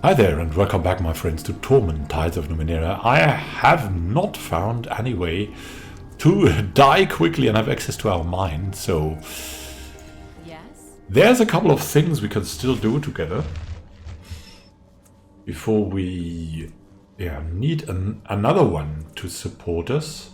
Hi there and welcome back, my friends, to Torment, Tides of Numenera. I have not found any way to die quickly and have access to our mine, so there's a couple of things we can still do together before we need another one to support us.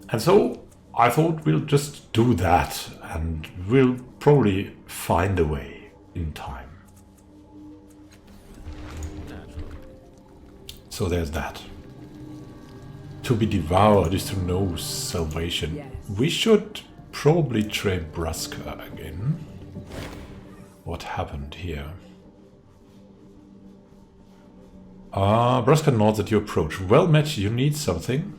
And so I thought we'll just do that and we'll probably find a way in time. So there's that. To be devoured is to know salvation. Yes. We should probably try Bruska again. What happened here? Bruska nods at your approach. Well met, you need something.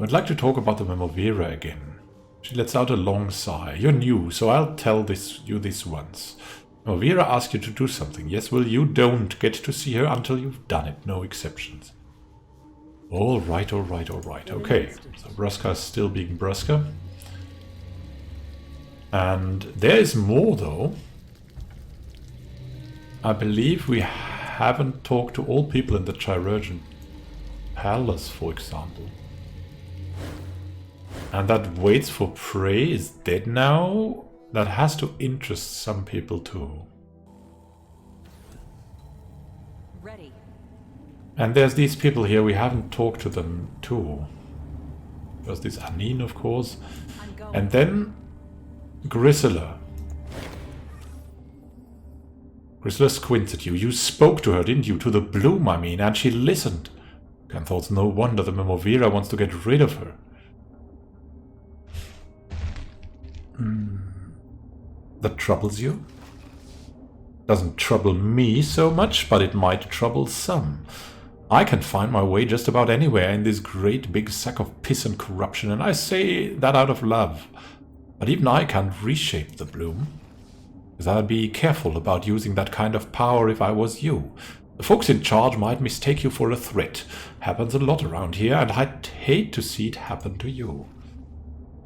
I'd like to talk about the Memovera again. She lets out a long sigh. You're new, so I'll tell you this once. Memovera asks you to do something. Yes, well, you don't get to see her until you've done it. No exceptions. Alright. Okay, so Bruska is still being Bruska. And there is more, though. I believe we haven't talked to all people in the Chirugeon Palace, for example. And that waits for prey is dead now. That has to interest some people too. Ready. And there's these people here, we haven't talked to them too. There's this Anine, of course. And then Grisela. Grisela squints at you. You spoke to her, didn't you? To the bloom, I mean, and she listened. Ken thought no wonder the Memovera wants to get rid of her. That troubles you? Doesn't trouble me so much, but it might trouble some. I can find my way just about anywhere in this great big sack of piss and corruption, and I say that out of love. But even I can't reshape the bloom. Because I'd be careful about using that kind of power if I was you. The folks in charge might mistake you for a threat. Happens a lot around here, and I'd hate to see it happen to you.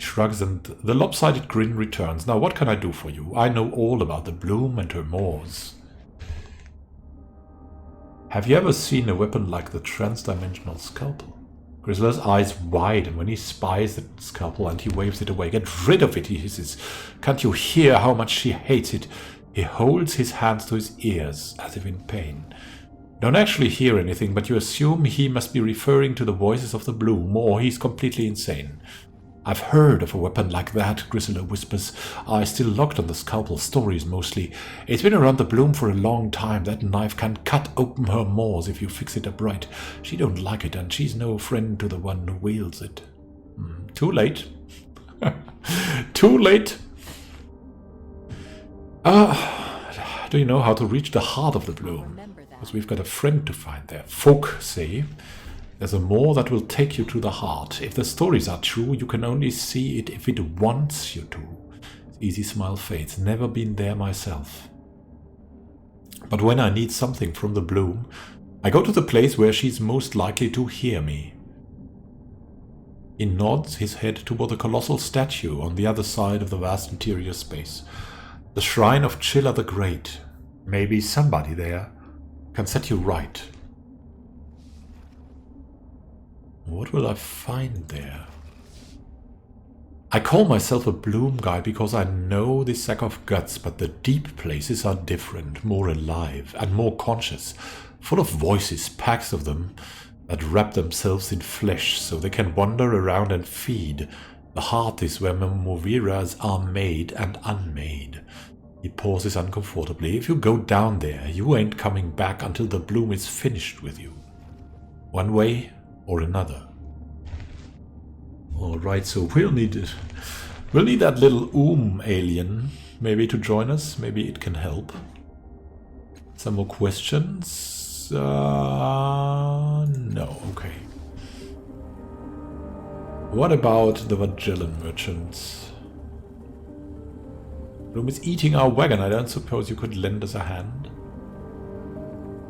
Shrugs and the lopsided grin returns. Now what can I do for you? I know all about the bloom and her moors. Have you ever seen a weapon like the transdimensional scalpel? Grisela's eyes widen when he spies the scalpel and he waves it away. Get rid of it, he hisses. Can't you hear how much she hates it? He holds his hands to his ears as if in pain. You don't actually hear anything, but you assume he must be referring to the voices of the bloom, or he's completely insane. I've heard of a weapon like that, Grisela whispers. Eyes still locked on the scalpel, stories mostly. It's been around the bloom for a long time. That knife can cut open her maws if you fix it up right. She don't like it, and she's no friend to the one who wields it. Too late. Too late. Do you know how to reach the heart of the bloom? Because we've got a friend to find there. Folk say there's a moor that will take you to the heart. If the stories are true, you can only see it if it wants you to. His easy smile fades. Never been there myself. But when I need something from the bloom, I go to the place where she's most likely to hear me. He nods his head toward the colossal statue on the other side of the vast interior space. The shrine of Chilla the Great. Maybe somebody there can set you right. What will I find there? I call myself a bloom guy because I know this sack of guts, but the deep places are different, more alive and more conscious, full of voices, packs of them, that wrap themselves in flesh so they can wander around and feed. The heart is where Memoveras are made and unmade. He pauses uncomfortably. If you go down there, you ain't coming back until the bloom is finished with you. One way or another. Alright, so we'll need that little alien maybe to join us. Maybe it can help. Some more questions? No, okay. What about the Magellan merchants? Bloom is eating our wagon. I don't suppose you could lend us a hand?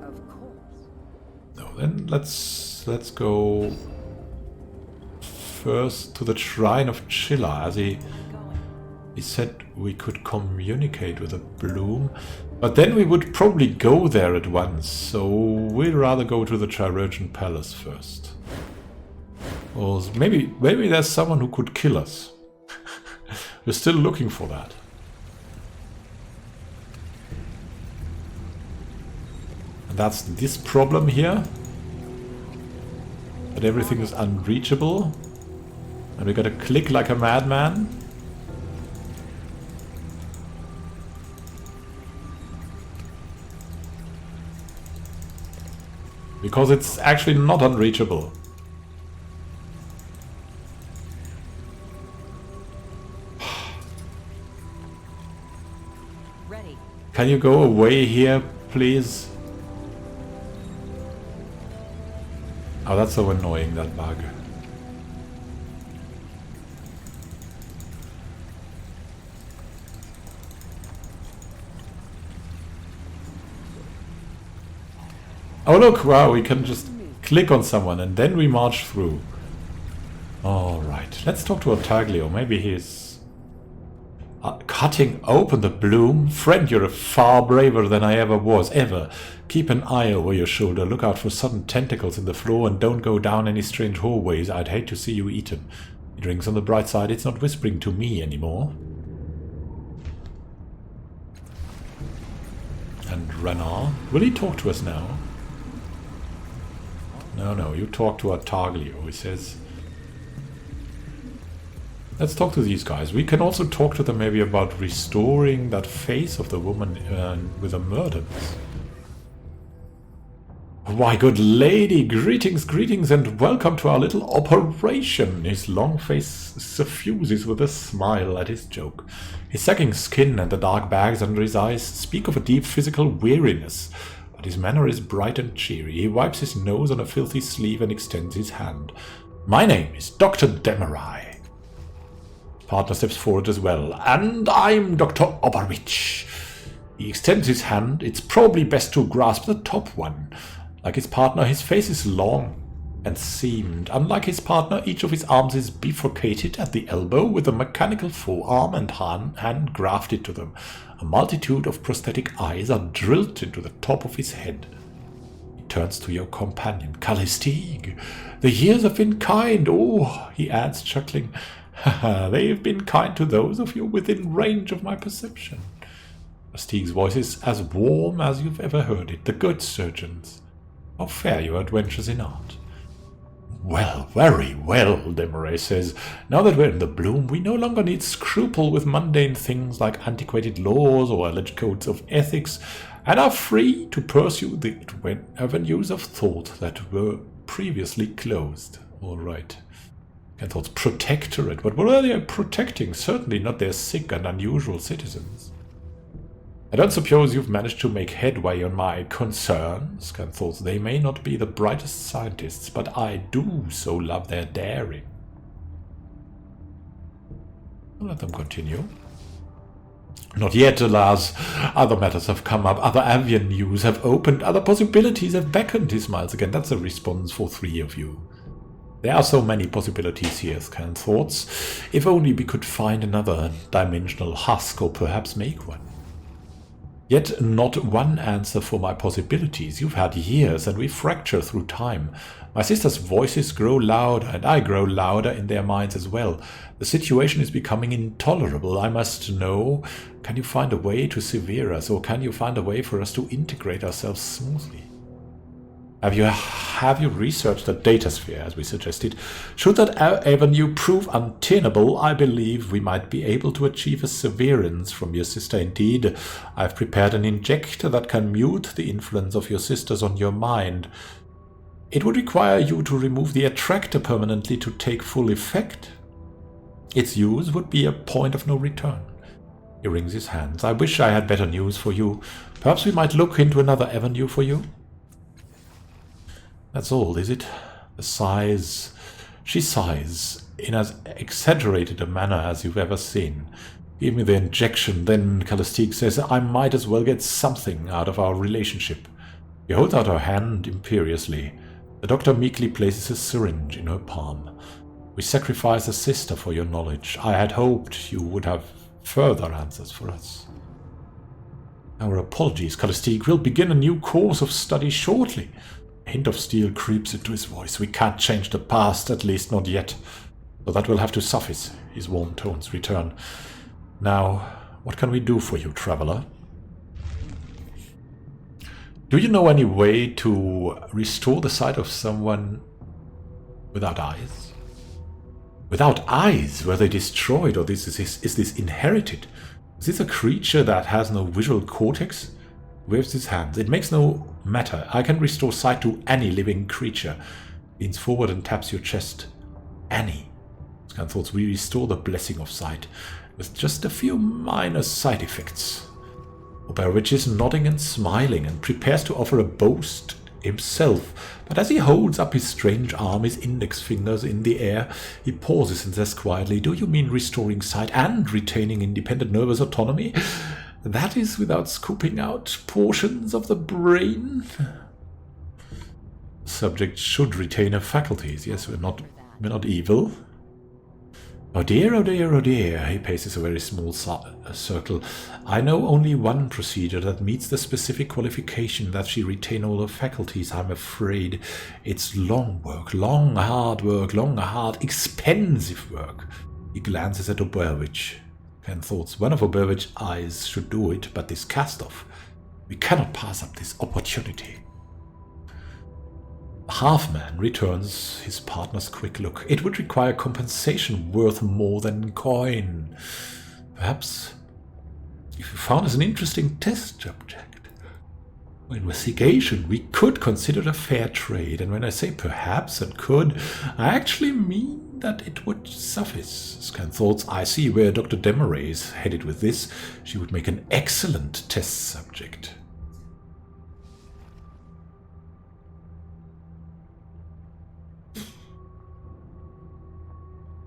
Of course. No, then let's go first to the shrine of Chilla as he He said we could communicate with a bloom, but then we would probably go there at once, so we'd rather go to the Chirugeon Palace first. Or maybe there's someone who could kill us. We're still looking for that. And that's this problem here. That everything is unreachable. And we gotta click like a madman. Because it's actually not unreachable. Ready. Can you go away here, please? Oh, that's so annoying, that bug. Oh look, wow, we can just click on someone and then we march through. Alright, let's talk to Otaglio. Maybe he's cutting open the bloom. Friend, you're far braver than I ever was, ever. Keep an eye over your shoulder, look out for sudden tentacles in the floor, and don't go down any strange hallways. I'd hate to see you eaten. He drinks on the bright side, it's not whispering to me anymore. And Renar, will he talk to us now? No, you talk to Otaglio, he says. Let's talk to these guys. We can also talk to them maybe about restoring that face of the woman with the murders. Why, good lady, greetings, and welcome to our little operation. His long face suffuses with a smile at his joke. His sagging skin and the dark bags under his eyes speak of a deep physical weariness. But his manner is bright and cheery. He wipes his nose on a filthy sleeve and extends his hand. My name is Dr. Demarai. Partner steps forward as well. And I'm Dr. Oberwitch. He extends his hand. It's probably best to grasp the top one. Like his partner, his face is long and seamed. Unlike his partner, each of his arms is bifurcated at the elbow with a mechanical forearm and hand grafted to them. A multitude of prosthetic eyes are drilled into the top of his head. He turns to your companion, Calistig. The years have been kind. Oh, he adds, chuckling. They've been kind to those of you within range of my perception. Calistig's voice is as warm as you've ever heard it. The good surgeons. How fare your adventures in art? Well, very well, Demarai says. Now that we're in the bloom, we no longer need scruple with mundane things like antiquated laws or alleged codes of ethics, and are free to pursue the avenues of thought that were previously closed. All right. Thoughts protectorate. But what are they protecting? Certainly not their sick and unusual citizens. I don't suppose you've managed to make headway on my concerns, Canthos. They may not be the brightest scientists, but I do so love their daring. I'll let them continue. Not yet, alas. Other matters have come up, other avenues have opened, other possibilities have beckoned, he smiles again. That's a response for three of you. There are so many possibilities here, Canthos. If only we could find another dimensional husk, or perhaps make one. Yet not one answer for my possibilities. You've had years, and we fracture through time. My sister's voices grow louder, and I grow louder in their minds as well. The situation is becoming intolerable. I must know, can you find a way to sever us, or can you find a way for us to integrate ourselves smoothly? Have you researched the datasphere, as we suggested? Should that avenue prove untenable, I believe we might be able to achieve a severance from your sister. Indeed, I've prepared an injector that can mute the influence of your sisters on your mind. It would require you to remove the attractor permanently to take full effect. Its use would be a point of no return. He wrings his hands. I wish I had better news for you. Perhaps we might look into another avenue for you? That's all, is it? The sighs. She sighs in as exaggerated a manner as you've ever seen. Give me the injection, then Calistig says, I might as well get something out of our relationship. He holds out her hand imperiously. The doctor meekly places a syringe in her palm. We sacrifice a sister for your knowledge. I had hoped you would have further answers for us. Our apologies, Calistique. We'll begin a new course of study shortly. A hint of steel creeps into his voice. We can't change the past, at least not yet. So that will have to suffice. His warm tones return. Now, what can we do for you, traveler? Do you know any way to restore the sight of someone without eyes? Without eyes? Were they destroyed, or is this inherited? Is this a creature that has no visual cortex? Waves his hands. It makes no matter. I can restore sight to any living creature. Leans forward and taps your chest. Any. Scan thoughts. We restore the blessing of sight with just a few minor side effects. Oberwitch is nodding and smiling and prepares to offer a boast himself, but as he holds up his strange arm, his index fingers in the air, he pauses and says quietly, "Do you mean restoring sight and retaining independent nervous autonomy? That is without scooping out portions of the brain?" The subject should retain her faculties. Yes, we're not evil. Oh dear, oh dear, oh dear. He paces a very small circle. I know only one procedure that meets the specific qualification that she retain all her faculties. I'm afraid it's long work, long, hard, expensive work. He glances at Oberwitch. Ken thoughts, one of Oberwich's eyes should do it, but this cast-off, we cannot pass up this opportunity. The half-man returns his partner's quick look. It would require compensation worth more than coin. Perhaps if you found us an interesting test subject or investigation, we could consider it a fair trade. And when I say perhaps and could, I actually mean that it would suffice. Scan thoughts. I see where Dr. Demaray is headed with this. She would make an excellent test subject.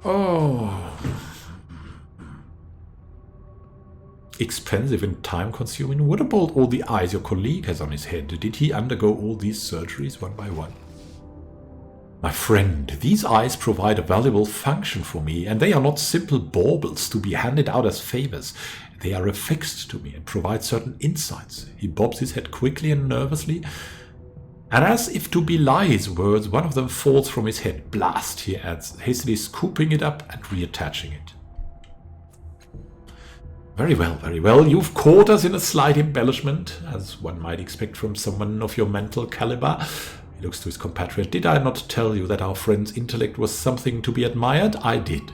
Oh. Expensive and time-consuming. What about all the eyes your colleague has on his head? Did he undergo all these surgeries one by one? My friend, these eyes provide a valuable function for me, and they are not simple baubles to be handed out as favors. They are affixed to me and provide certain insights. He bobs his head quickly and nervously, and as if to belie his words, one of them falls from his head. Blast, he adds, hastily scooping it up and reattaching it. Very well, very well. You've caught us in a slight embellishment, as one might expect from someone of your mental caliber. He looks to his compatriot. Did I not tell you that our friend's intellect was something to be admired? I did.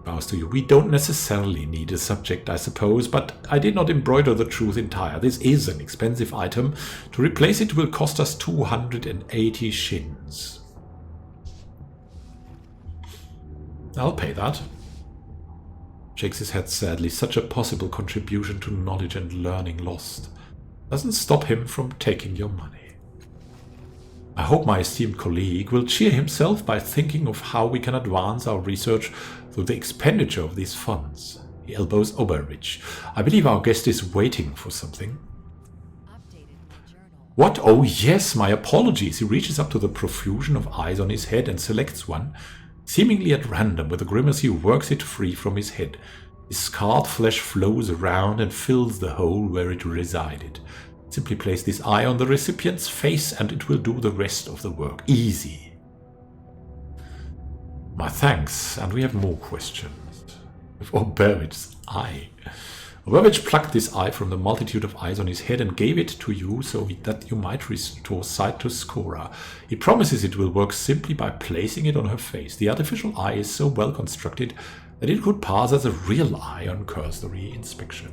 Bows to you. We don't necessarily need a subject, I suppose, but I did not embroider the truth entire. This is an expensive item. To replace it will cost us 280 shins. I'll pay that. Shakes his head sadly. Such a possible contribution to knowledge and learning lost. Doesn't stop him from taking your money. I hope my esteemed colleague will cheer himself by thinking of how we can advance our research through the expenditure of these funds. He elbows Oberwitch. I believe our guest is waiting for something. What? Oh yes, my apologies. He reaches up to the profusion of eyes on his head and selects one. Seemingly at random, with a grimace he works it free from his head. His scarred flesh flows around and fills the hole where it resided. Simply place this eye on the recipient's face and it will do the rest of the work. Easy. My thanks, and we have more questions. With Oberwich's eye. Oberwitch plucked this eye from the multitude of eyes on his head and gave it to you so that you might restore sight to Skora. He promises it will work simply by placing it on her face. The artificial eye is so well constructed that it could pass as a real eye on cursory inspection.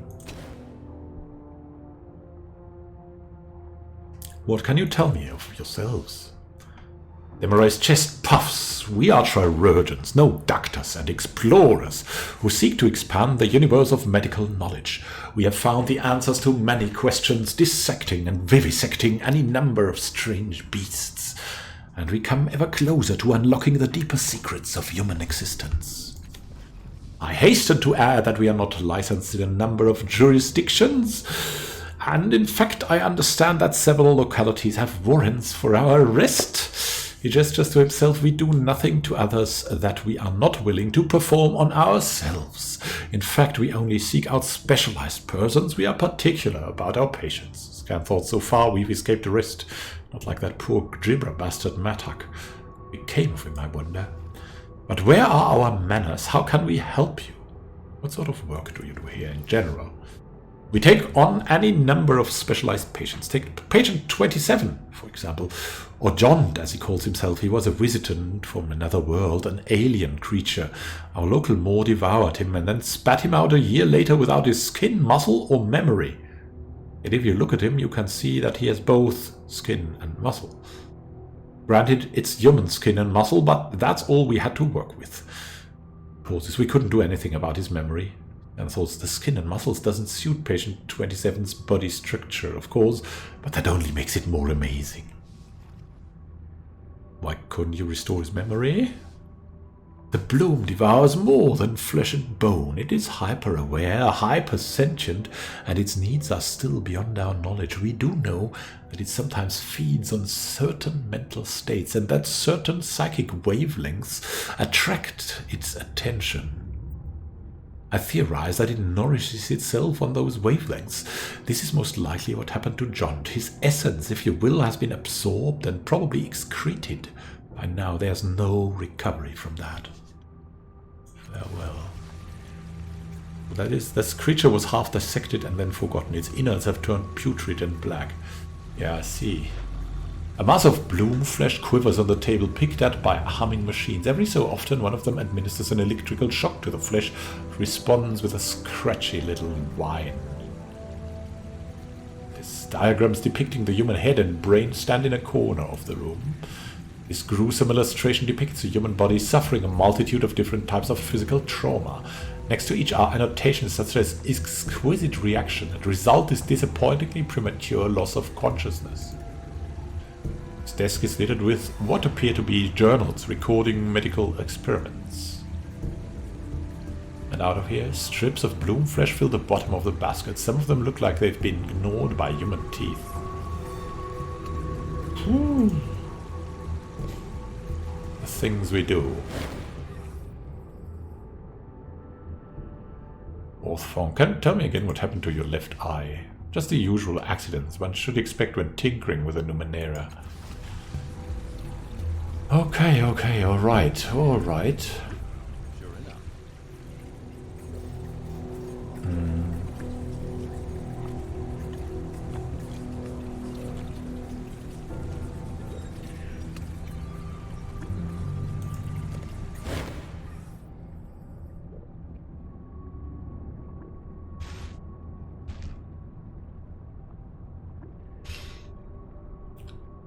What can you tell me of yourselves? Demaray's chest puffs. We are Chirugeons, no doctors and explorers, who seek to expand the universe of medical knowledge. We have found the answers to many questions, dissecting and vivisecting any number of strange beasts, and we come ever closer to unlocking the deeper secrets of human existence. I hasten to add that we are not licensed in a number of jurisdictions, and in fact I understand that several localities have warrants for our arrest. He gestures to himself, we do nothing to others that we are not willing to perform on ourselves. In fact, we only seek out specialized persons. We are particular about our patients. Scan thought, so far we've escaped arrest. Not like that poor gibber bastard Matak. What became of him, I wonder. But where are our manners? How can we help you? What sort of work do you do here in general? We take on any number of specialized patients. Take patient 27, for example. Or John, as he calls himself. He was a visitant from another world, an alien creature. Our local Moor devoured him and then spat him out a year later without his skin, muscle, or memory. And if you look at him, you can see that he has both skin and muscle. Granted, it's human skin and muscle, but that's all we had to work with. Pauses. We couldn't do anything about his memory. And thought the skin and muscles doesn't suit patient 27's body structure, of course, but that only makes it more amazing. Why couldn't you restore his memory? The bloom devours more than flesh and bone. It is hyper-aware, hyper-sentient, and its needs are still beyond our knowledge. We do know that it sometimes feeds on certain mental states, and that certain psychic wavelengths attract its attention. I theorize that it nourishes itself on those wavelengths. This is most likely what happened to John. His essence, if you will, has been absorbed and probably excreted. By now there's no recovery from that. Farewell. That is, this creature was half dissected and then forgotten. Its innards have turned putrid and black. Yeah, I see. A mass of bloom flesh quivers on the table, picked at by humming machines. Every so often one of them administers an electrical shock to the flesh, which responds with a scratchy little whine. This diagrams depicting the human head and brain stand in a corner of the room. This gruesome illustration depicts the human body suffering a multitude of different types of physical trauma. Next to each are annotations such as exquisite reaction, and result is disappointingly premature loss of consciousness. His desk is littered with what appear to be journals recording medical experiments. And out of here, strips of bloom flesh fill the bottom of the basket. Some of them look like they've been gnawed by human teeth. The things we do. Orthphone, can you tell me again what happened to your left eye? Just the usual accidents one should expect when tinkering with a Numenera. Okay, alright. Sure enough.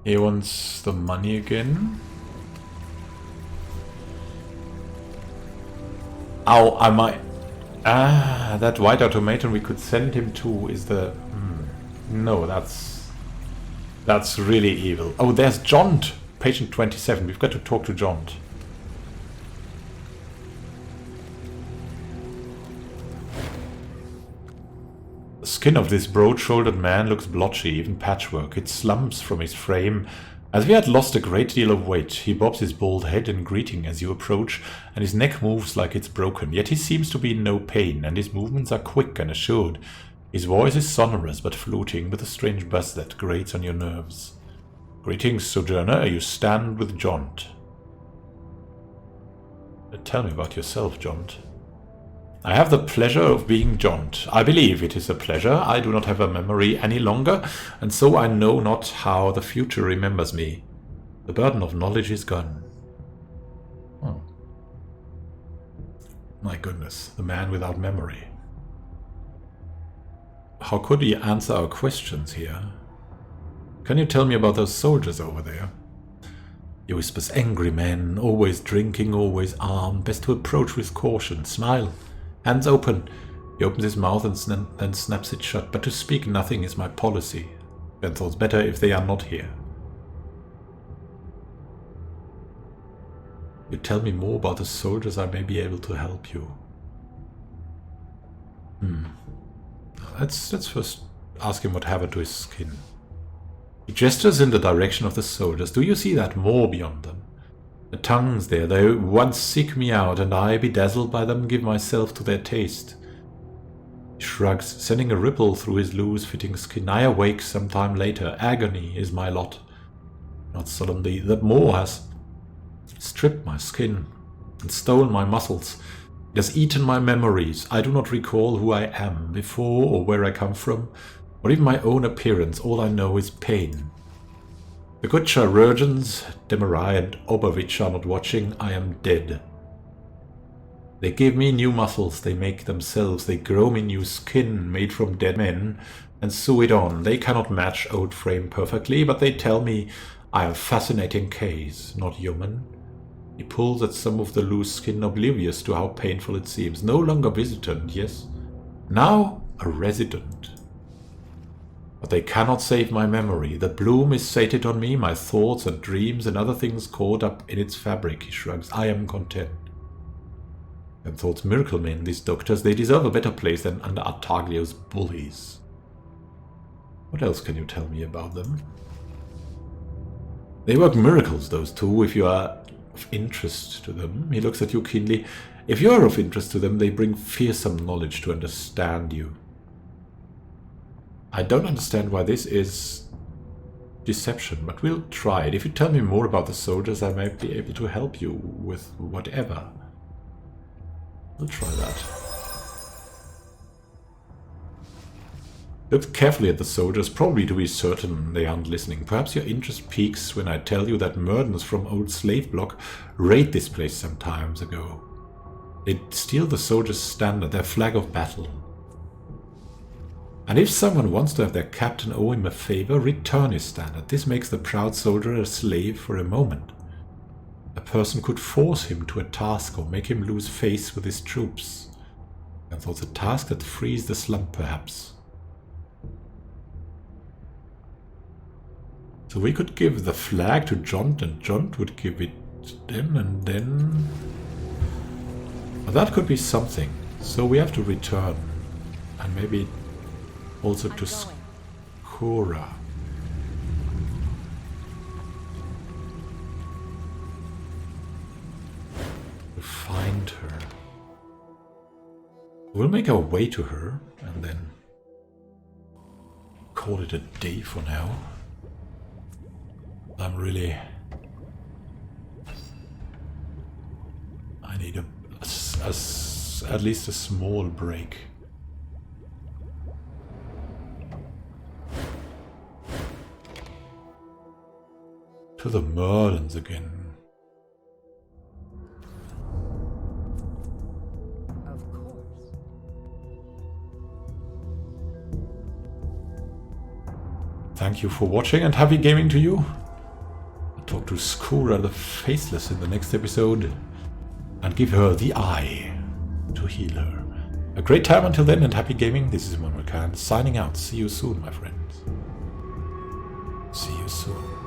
He wants the money again. Oh, I might... that white automaton we could send him to is the... No, that's really evil. Oh, there's Jont, patient 27. We've got to talk to Jont. The skin of this broad-shouldered man looks blotchy, even patchwork. It slumps from his frame. As if he had lost a great deal of weight, he bobs his bald head in greeting as you approach, and his neck moves like it's broken. Yet he seems to be in no pain, and his movements are quick and assured. His voice is sonorous but fluting, with a strange buzz that grates on your nerves. Greetings, Sojourner. You stand with Jont. Tell me about yourself, Jont. I have the pleasure of being Jont. I believe it is a pleasure. I do not have a memory any longer, and so I know not how the future remembers me. The burden of knowledge is gone. Oh. My goodness, the man without memory. How could he answer our questions here? Can you tell me about those soldiers over there? He whispers, angry men, always drinking, always armed, best to approach with caution, smile. Hands open. He opens his mouth and then snaps it shut. But to speak nothing is my policy. Ben thought better if they are not here. You tell me more about the soldiers, I may be able to help you. Let's first ask him what happened to his skin. He gestures in the direction of the soldiers. Do you see that more beyond them? The tongues there, they once seek me out, and I, bedazzled by them, give myself to their taste. He shrugs, sending a ripple through his loose-fitting skin. I awake some time later. Agony is my lot. Not solemnly, that Maw has stripped my skin and stolen my muscles. It has eaten my memories. I do not recall who I am, before or where I come from, or even my own appearance. All I know is pain. The good Chirugeons, Demarai and Obavich are not watching. I am dead. They give me new muscles, they make themselves, they grow me new skin made from dead men, and sew it on. They cannot match old frame perfectly, but they tell me I am fascinating case, not human. He pulls at some of the loose skin, oblivious to how painful it seems. No longer visitant, yes. Now a resident. But they cannot save my memory. The bloom is sated on me, my thoughts and dreams and other things caught up in its fabric. He shrugs. I am content. And thoughts miracle men, these doctors, they deserve a better place than under Artaglio's bullies. What else can you tell me about them? They work miracles, those two, if you are of interest to them. He looks at you keenly. If you are of interest to them, they bring fearsome knowledge to understand you. I don't understand why this is deception, but we'll try it. If you tell me more about the soldiers, I might be able to help you with whatever. We'll try that. Look carefully at the soldiers, probably to be certain they aren't listening. Perhaps your interest peaks when I tell you that Murdens from old slave block raid this place some times ago. They steal the soldiers' standard, their flag of battle. And if someone wants to have their captain owe him a favor, return his standard. This makes the proud soldier a slave for a moment. A person could force him to a task or make him lose face with his troops. And thought a task that frees the slump, perhaps. So we could give the flag to Jont, and Jont would give it them, and then... Well, that could be something. So we have to return. And maybe also to Skora. To find her. We'll make our way to her and then call it a day for now. I need at least a small break. To the Merlins again. Of course. Thank you for watching and happy gaming to you. I'll talk to Skora the Faceless in the next episode and give her the eye to heal her. A great time until then and happy gaming. This is Immanuel signing out. See you soon, my friends. See you soon.